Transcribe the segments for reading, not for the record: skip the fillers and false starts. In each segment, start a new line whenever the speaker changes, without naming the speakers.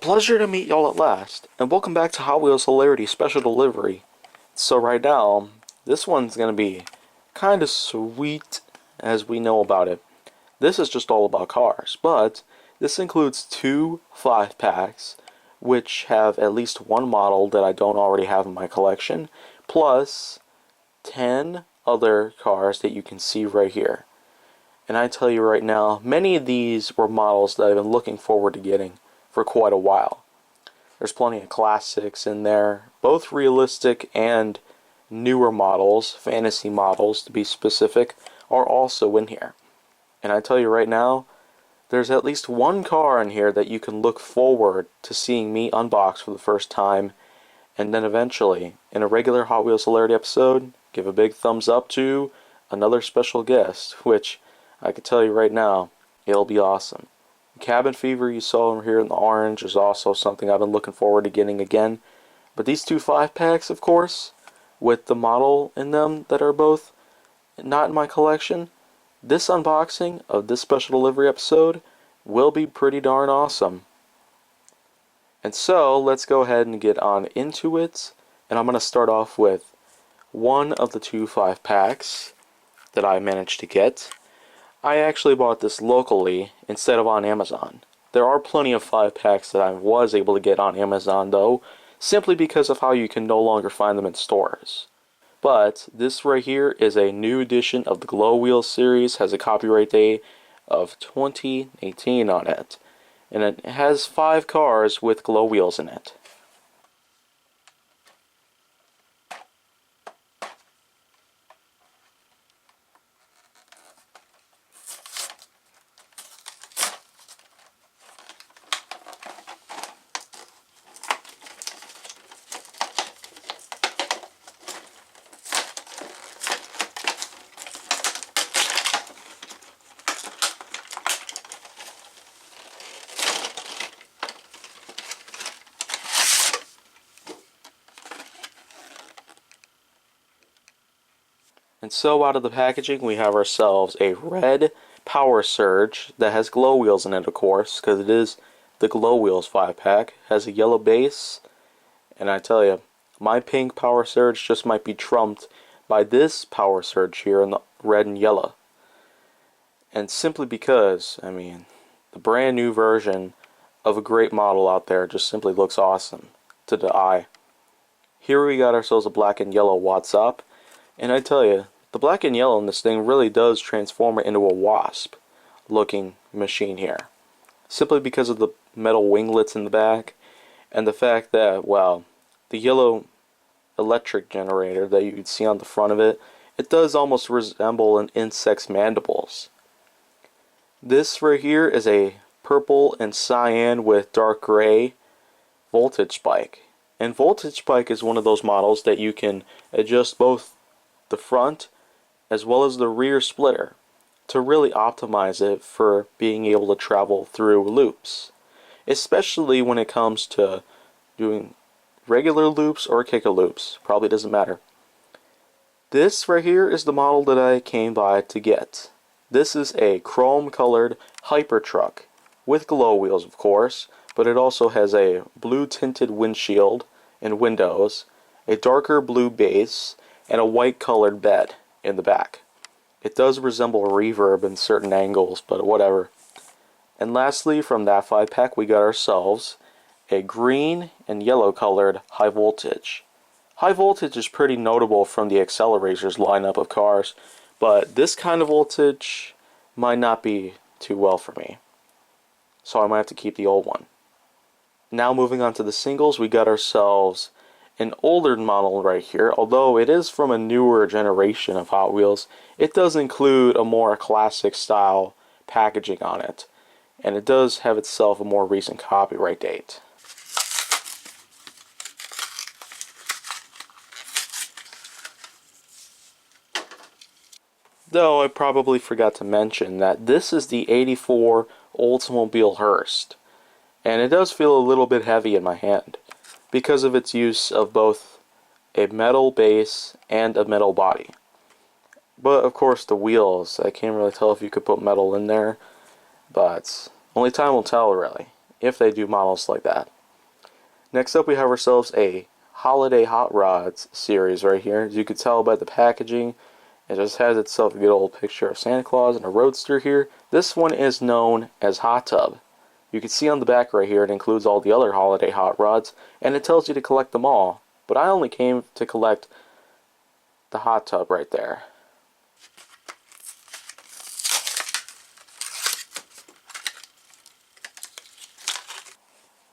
pleasure to meet y'all at last, and welcome back to Hot Wheels Hilarity Special Delivery. So right now, this one's gonna be kinda sweet as we know about it. This is just all about cars, but this includes two 5-packs, which have at least one model that I don't already have in my collection, plus 10 other cars that you can see right here. And I tell you right now, many of these were models that I've been looking forward to getting for quite a while. There's plenty of classics in there, both realistic and newer models, fantasy models to be specific, are also in here. And I tell you right now, there's at least one car in here that you can look forward to seeing me unbox for the first time, and then eventually, in a regular Hot Wheels Hilarity episode, give a big thumbs up to another special guest, which I can tell you right now, it'll be awesome. Cabin Fever you saw here in the orange is also something I've been looking forward to getting again. But these two 5-packs, of course, with the model in them that are both not in my collection, this unboxing of this special delivery episode will be pretty darn awesome. And so, let's go ahead and get on into it. And I'm going to start off with one of the two 5-packs that I managed to get. I actually bought this locally instead of on Amazon. There are plenty of 5-packs that I was able to get on Amazon though, simply because of how you can no longer find them in stores. But this right here is a new edition of the Glow Wheels series, has a copyright date of 2018 on it. And it has 5 cars with glow wheels in it. And so out of the packaging we have ourselves a red Power Surge that has glow wheels in it, of course, because it is the Glow Wheels 5-pack. Has a yellow base, and I tell you, my pink Power Surge just might be trumped by this Power Surge here in the red and yellow. And simply because, I mean, the brand new version of a great model out there just simply looks awesome to the eye. Here we got ourselves a black and yellow What's Up, and I tell you, the black and yellow in this thing really does transform it into a wasp looking machine here. Simply because of the metal winglets in the back and the fact that, well, the yellow electric generator that you can see on the front of it, it does almost resemble an insect's mandibles. This right here is a purple and cyan with dark gray voltage spike. And voltage spike is one of those models that you can adjust both the front as well as the rear splitter to really optimize it for being able to travel through loops, especially when it comes to doing regular loops or kicker loops. Probably doesn't matter. This right here is the model that I came by to get. This is a chrome colored hyper truck with glow wheels, of course, but it also has a blue tinted windshield and windows, a darker blue base, and a white colored bed in the back. It does resemble a reverb in certain angles, but whatever. And lastly, from that 5-pack we got ourselves a green and yellow colored high voltage. High voltage is pretty notable from the Accelerators lineup of cars, but this kind of voltage might not be too well for me, so I might have to keep the old one. Now moving on to the singles, we got ourselves an older model right here. Although it is from a newer generation of Hot Wheels, it does include a more classic style packaging on it, and it does have itself a more recent copyright date. Though I probably forgot to mention that this is the '84 Oldsmobile Hearst, and it does feel a little bit heavy in my hand because of its use of both a metal base and a metal body. But of course the wheels, I can't really tell if you could put metal in there, but only time will tell really. if they do models like that. Next up, we have ourselves a Holiday Hot Rods series right here. As you can tell by the packaging, it just has itself a good old picture of Santa Claus and a roadster here. This one is known as Hot Tub. You can see on the back right here, it includes all the other Holiday Hot Rods, and it tells you to collect them all. But I only came to collect the hot tub right there.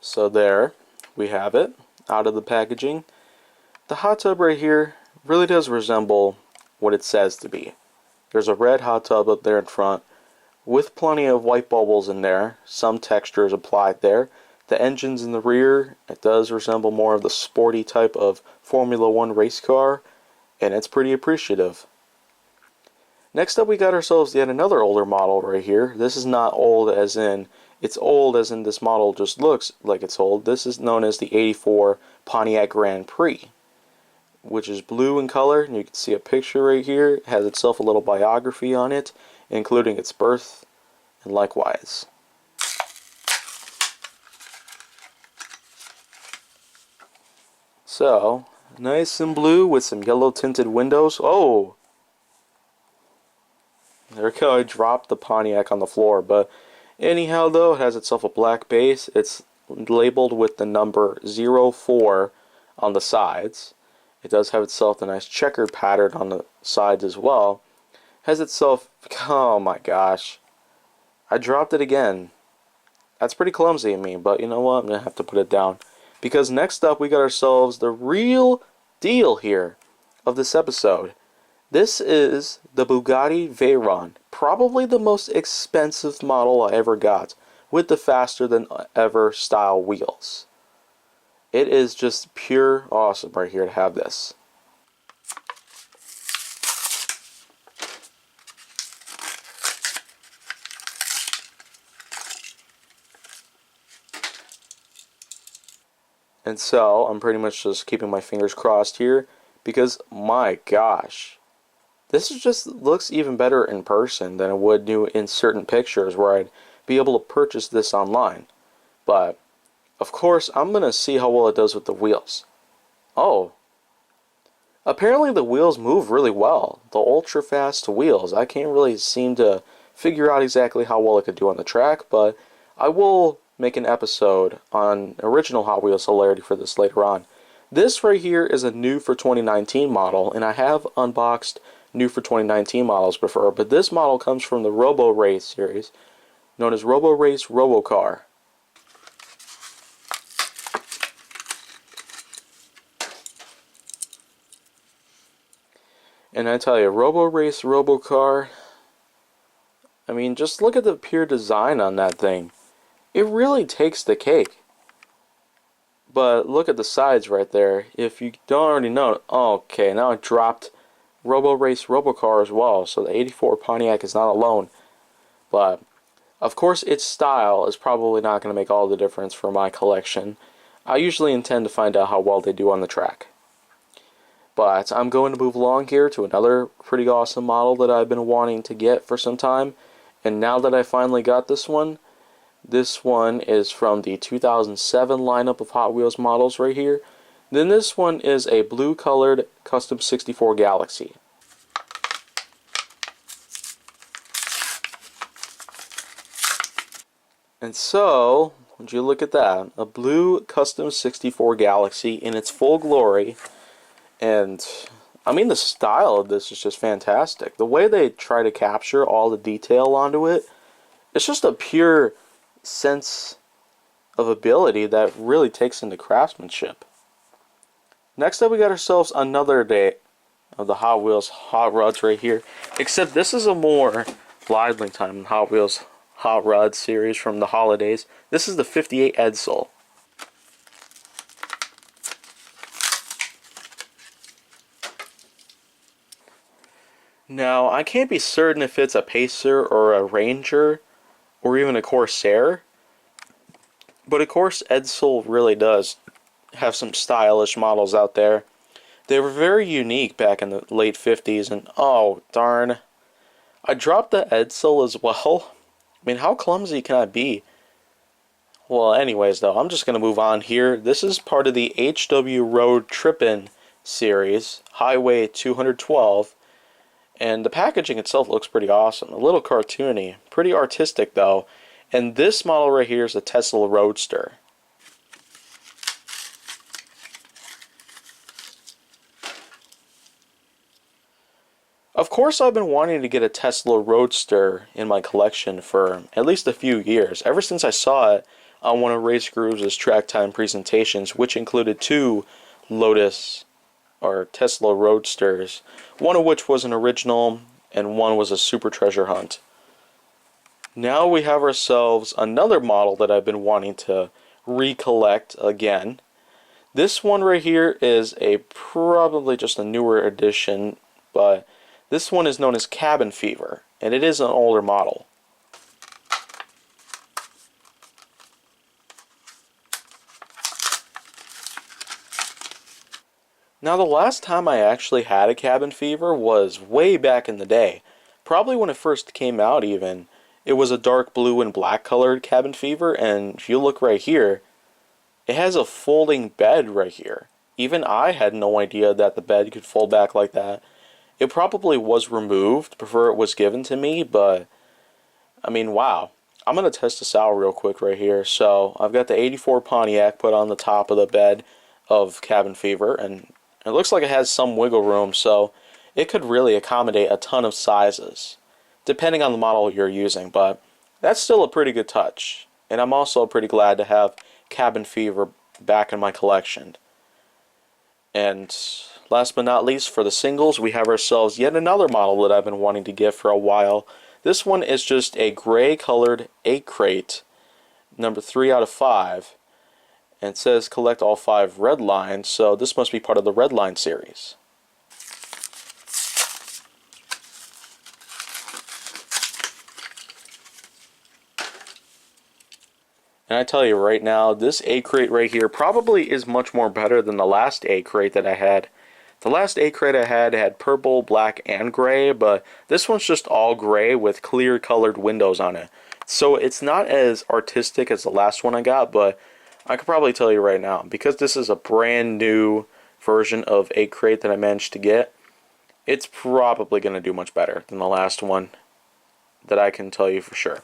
So there, we have it, out of the packaging. The hot tub right here really does resemble what it says to be. There's a red hot tub up there in front, with plenty of white bubbles in there, some texture is applied there. The engine's in the rear, it does resemble more of the sporty type of Formula 1 race car, and it's pretty appreciative. Next up, we got ourselves yet another older model right here. This is not old as in, it's old as in this model just looks like it's old. This is known as the 84 Pontiac Grand Prix, which is blue in color, and you can see a picture right here. It has itself a little biography on it, including its birth, and likewise. So, nice and blue with some yellow tinted windows. Oh! There we go, I dropped the Pontiac on the floor, but anyhow though, it has itself a black base. It's labeled with the number 04 on the sides. It does have itself a nice checkered pattern on the sides as well. Has itself, oh my gosh, I dropped it again. That's pretty clumsy of me, but you know what, I'm going to have to put it down. Because next up, we got ourselves the real deal here of this episode. This is the Bugatti Veyron, probably the most expensive model I ever got, with the faster than ever style wheels. It is just pure awesome right here to have this. And so, I'm pretty much just keeping my fingers crossed here, because my gosh, this is just looks even better in person than it would do in certain pictures where I'd be able to purchase this online. But, of course, I'm going to see how well it does with the wheels. Oh, apparently the wheels move really well. The ultra fast wheels. I can't really seem to figure out exactly how well it could do on the track, but I will make an episode on original Hot Wheels Hilarity for this later on. This right here is a new for 2019 model, and I have unboxed new for 2019 models before, but this model comes from the Robo Race series, known as Robo Race Robo Car. And I tell you, Robo Race Robo Car, I mean, just look at the pure design on that thing. It really takes the cake. But look at the sides right there. If you don't already know, okay, now I dropped Robo Race Robo Car as well, so the 84 Pontiac is not alone. But, of course, its style is probably not going to make all the difference for my collection. I usually intend to find out how well they do on the track. But I'm going to move along here to another pretty awesome model that I've been wanting to get for some time. And now that I finally got this one is from the 2007 lineup of Hot Wheels models right here. Then this one is a blue colored Custom 64 Galaxy. And so, would you look at that, a blue Custom 64 Galaxy in its full glory. And I mean, the style of this is just fantastic. The way they try to capture all the detail onto it, it's just a pure sense of ability that really takes into craftsmanship. Next up, we got ourselves another day of the Hot Wheels Hot Rods right here. Except this is a more lively time Hot Wheels Hot Rods series from the holidays. This is the 58 Edsel. Now, I can't be certain if it's a Pacer or a Ranger or even a Corsair, but of course Edsel really does have some stylish models out there. They were very unique back in the late 50s, and oh darn, I dropped the Edsel as well. I mean, how clumsy can I be? Well, anyways, though, I'm just going to move on here. This is part of the HW Road Trippin' series, Highway 212. And the packaging itself looks pretty awesome. A little cartoony. Pretty artistic, though. And this model right here is a Tesla Roadster. Of course, I've been wanting to get a Tesla Roadster in my collection for at least a few years. Ever since I saw it on one of Race Grooves' track time presentations, which included two Lotus or Tesla Roadsters, one of which was an original and one was a super treasure hunt. Now we have ourselves another model that I've been wanting to recollect again. This one right here is probably just a newer edition, but this one is known as Cabin Fever, and it is an older model. Now, the last time I actually had a Cabin Fever was way back in the day. Probably when it first came out even. It was a dark blue and black colored Cabin Fever, and if you look right here, it has a folding bed right here. Even I had no idea that the bed could fold back like that. It probably was removed before it was given to me, but I mean, wow. I'm going to test this out real quick right here. So I've got the 84 Pontiac put on the top of the bed of Cabin Fever, and it looks like it has some wiggle room, so it could really accommodate a ton of sizes, depending on the model you're using, but that's still a pretty good touch. And I'm also pretty glad to have Cabin Fever back in my collection. And last but not least, for the singles, we have ourselves yet another model that I've been wanting to get for a while. This one is just a gray colored 8 crate, number 3 out of 5. And it says collect all 5 red lines, so this must be part of the red line series. And I tell you right now, this 8 crate right here probably is much more better than the last 8 crate that I had. The last 8 crate I had purple, black, and gray, but this one's just all gray with clear colored windows on it. So it's not as artistic as the last one I got, but I could probably tell you right now, because this is a brand new version of 8 crate that I managed to get, it's probably going to do much better than the last one, that I can tell you for sure.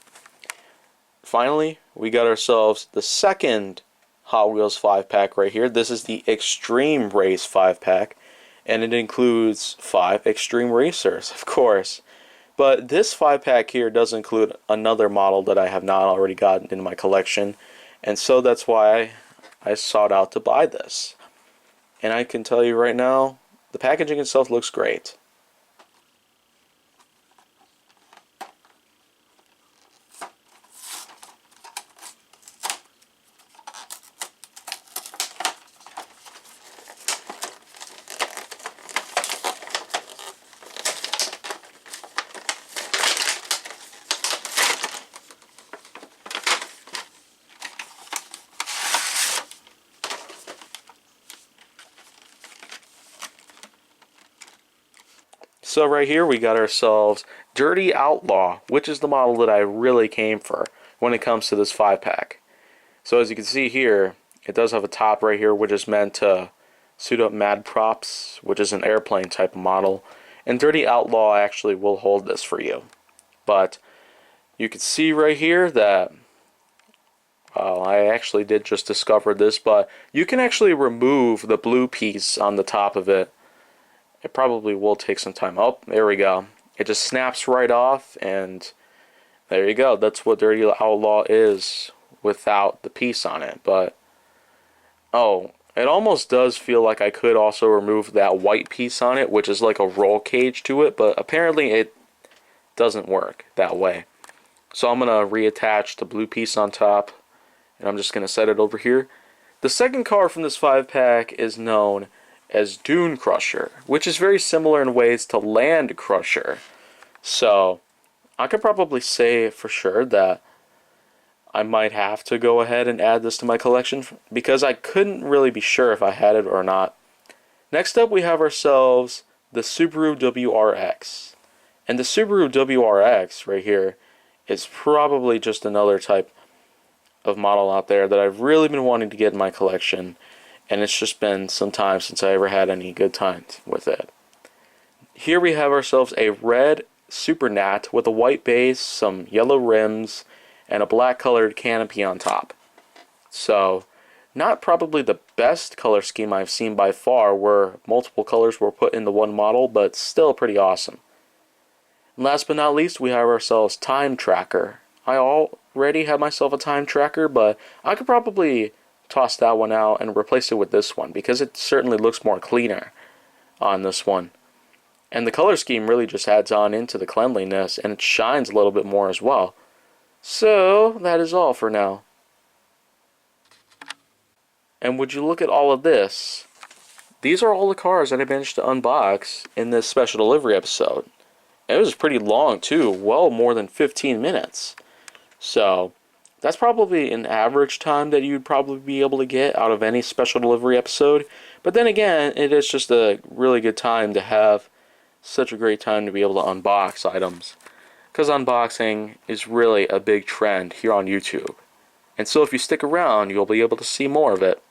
Finally, we got ourselves the second Hot Wheels 5-pack right here. This is the Extreme Race 5-pack, and it includes 5 Extreme Racers, of course. But this 5-pack here does include another model that I have not already gotten in my collection, and so that's why I sought out to buy this. And I can tell you right now, the packaging itself looks great. So right here we got ourselves Dirty Outlaw, which is the model that I really came for when it comes to this 5-pack. So as you can see here, it does have a top right here which is meant to suit up Mad Props, which is an airplane type of model. And Dirty Outlaw actually will hold this for you. But you can see right here that, well, I actually did just discover this, but you can actually remove the blue piece on the top of it. It probably will take some time. Oh, there we go. It just snaps right off, and there you go. That's what Dirty Outlaw is without the piece on it. But, oh, it almost does feel like I could also remove that white piece on it, which is like a roll cage to it, but apparently it doesn't work that way. So I'm going to reattach the blue piece on top, and I'm just going to set it over here. The second car from this 5-pack is known as Dune Crusher, which is very similar in ways to Land Crusher. So I could probably say for sure that I might have to go ahead and add this to my collection, because I couldn't really be sure if I had it or not. Next up we have ourselves the Subaru WRX. And the Subaru WRX right here is probably just another type of model out there that I've really been wanting to get in my collection, and it's just been some time since I ever had any good times with it. Here we have ourselves a red Super Nat with a white base, some yellow rims, and a black colored canopy on top. So, not probably the best color scheme I've seen by far, where multiple colors were put into one model, but still pretty awesome. And last but not least, we have ourselves Time Tracker. I already have myself a Time Tracker, but I could probably toss that one out and replace it with this one, because it certainly looks more cleaner on this one. And the color scheme really just adds on into the cleanliness, and it shines a little bit more as well. So, that is all for now. And would you look at all of this? These are all the cars that I managed to unbox in this special delivery episode. It was pretty long too, well more than 15 minutes. So, that's probably an average time that you'd probably be able to get out of any special delivery episode. But then again, it is just a really good time to have such a great time to be able to unbox items. Because unboxing is really a big trend here on YouTube. And so if you stick around, you'll be able to see more of it.